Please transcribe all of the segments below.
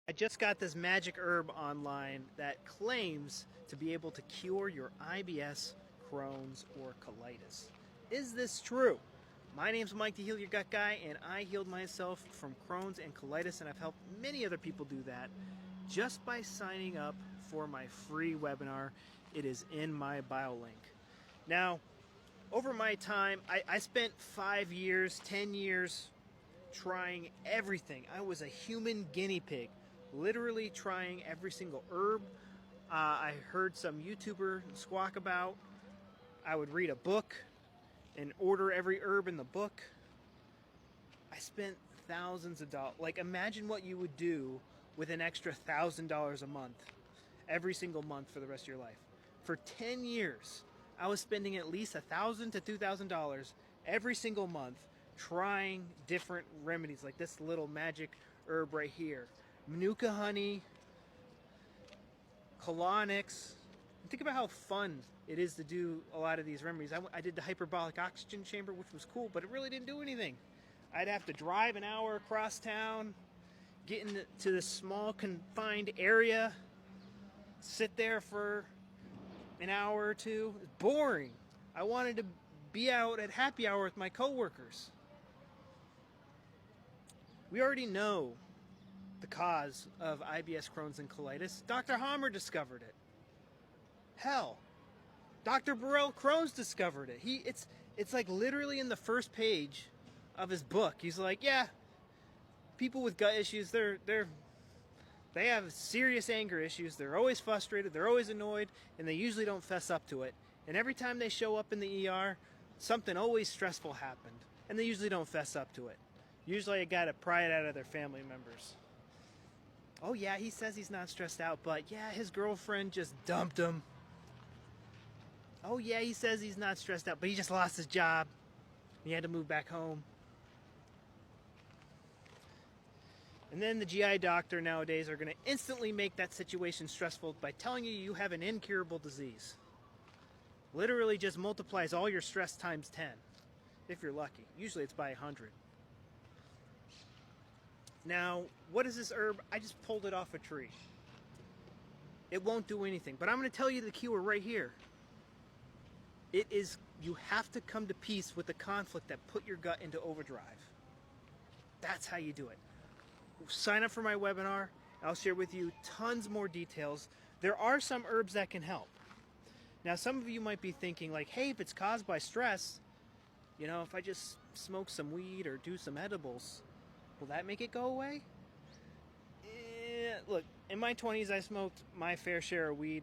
I just got this magic herb online that claims to be able to cure your IBS, Crohn's, or colitis. Is this true? My name's Mike, the Heal Your Gut Guy, and I healed myself from Crohn's and colitis, and I've helped many other people do that just by signing up for my free webinar. It is in my bio link. Now, over my time, I spent 5 years, 10 years trying everything. I was a human guinea pig, literally trying every single herb. I heard some YouTuber squawk about. I would read a book and order every herb in the book. I spent thousands of dollars. Like, imagine what you would do with an extra $1,000 a month, every single month for the rest of your life. For 10 years, I was spending at least $1,000 to $2,000 every single month trying different remedies, like this little magic herb right here, Manuka honey, colonics. Think about how fun it is to do a lot of these remedies. I did the hyperbolic oxygen chamber, which was cool, but it really didn't do anything. I'd have to drive an hour across town, get into this small confined area, sit there for an hour or two. It's boring. I wanted to be out at happy hour with my coworkers. We already know the cause of IBS, Crohn's, and colitis. Dr. Hammer discovered it. Hell, Dr. Burrell Crohn's discovered it. It's like literally in the first page of his book. He's like, yeah, people with gut issues, they have serious anger issues. They're always frustrated. They're always annoyed, and they usually don't fess up to it. And every time they show up in the ER, something always stressful happened, and they usually don't fess up to it. Usually, I gotta pry it out of their family members. Oh yeah, he says he's not stressed out, but yeah, his girlfriend just dumped him. Oh yeah, he says he's not stressed out, but he just lost his job. He had to move back home. And then the GI doctor nowadays are going to instantly make that situation stressful by telling you you have an incurable disease. Literally just multiplies all your stress times 10, if you're lucky. Usually it's by 100. Now, what is this herb? I just pulled it off a tree. It won't do anything, but I'm going to tell you the cure right here. It is, you have to come to peace with the conflict that put your gut into overdrive. That's how you do it. Sign up for my webinar. I'll share with you tons more details. There are some herbs that can help. Now, some of you might be thinking like, hey, if it's caused by stress, if I just smoke some weed or do some edibles, will that make it go away? Look, in my 20s, I smoked my fair share of weed,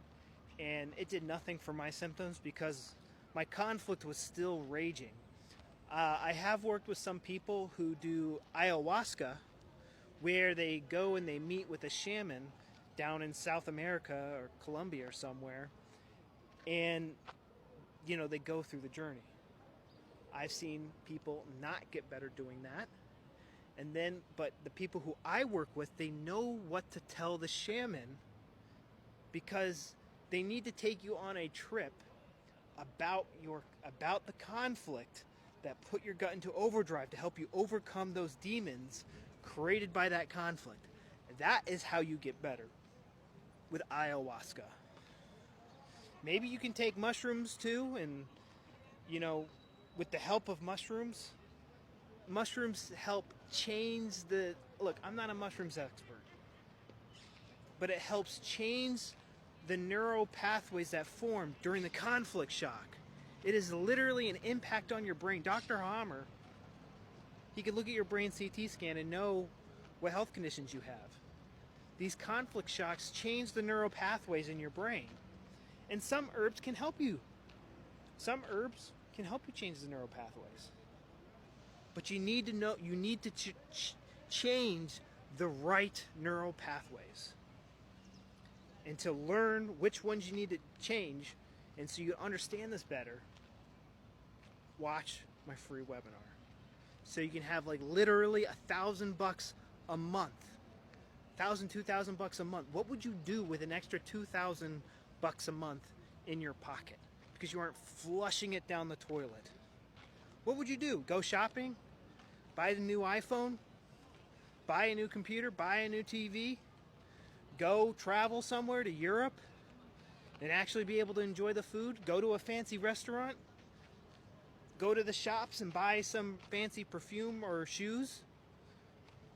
and it did nothing for my symptoms because my conflict was still raging. I have worked with some people who do ayahuasca, where they go and they meet with a shaman down in South America or Colombia or somewhere, and they go through the journey. I've seen people not get better doing that. But the people who I work with, they know what to tell the shaman, because they need to take you on a trip about the conflict that put your gut into overdrive to help you overcome those demons created by that conflict. That is how you get better with ayahuasca. Maybe you can take mushrooms too, and with the help of mushrooms help change look, I'm not a mushrooms expert, but it helps change the neural pathways that form during the conflict shock. It is literally an impact on your brain. Dr. Hammer, he could look at your brain CT scan and know what health conditions you have. These conflict shocks change the neural pathways in your brain. And some herbs can help you. Some herbs can help you change the neural pathways. But you need to change the right neural pathways. And to learn which ones you need to change, and so you understand this better, watch my free webinar. So you can have like literally $1,000 a month, $2,000 a month. What would you do with an extra $2,000 a month in your pocket because you aren't flushing it down the toilet? What would you do? Go shopping? Buy the new iPhone? Buy a new computer? Buy a new TV? go travel somewhere to Europe and actually be able to enjoy the food, go to a fancy restaurant, go to the shops and buy some fancy perfume or shoes.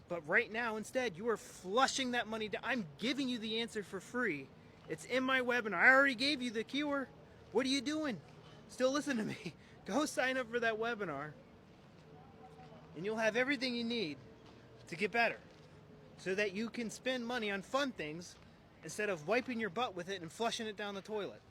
But right now, instead, you are flushing that money down. I'm giving you the answer for free. It's in my webinar. I already gave you the cure. What are you doing? Still listen to me. Go sign up for that webinar, and you'll have everything you need to get better so that you can spend money on fun things instead of wiping your butt with it and flushing it down the toilet.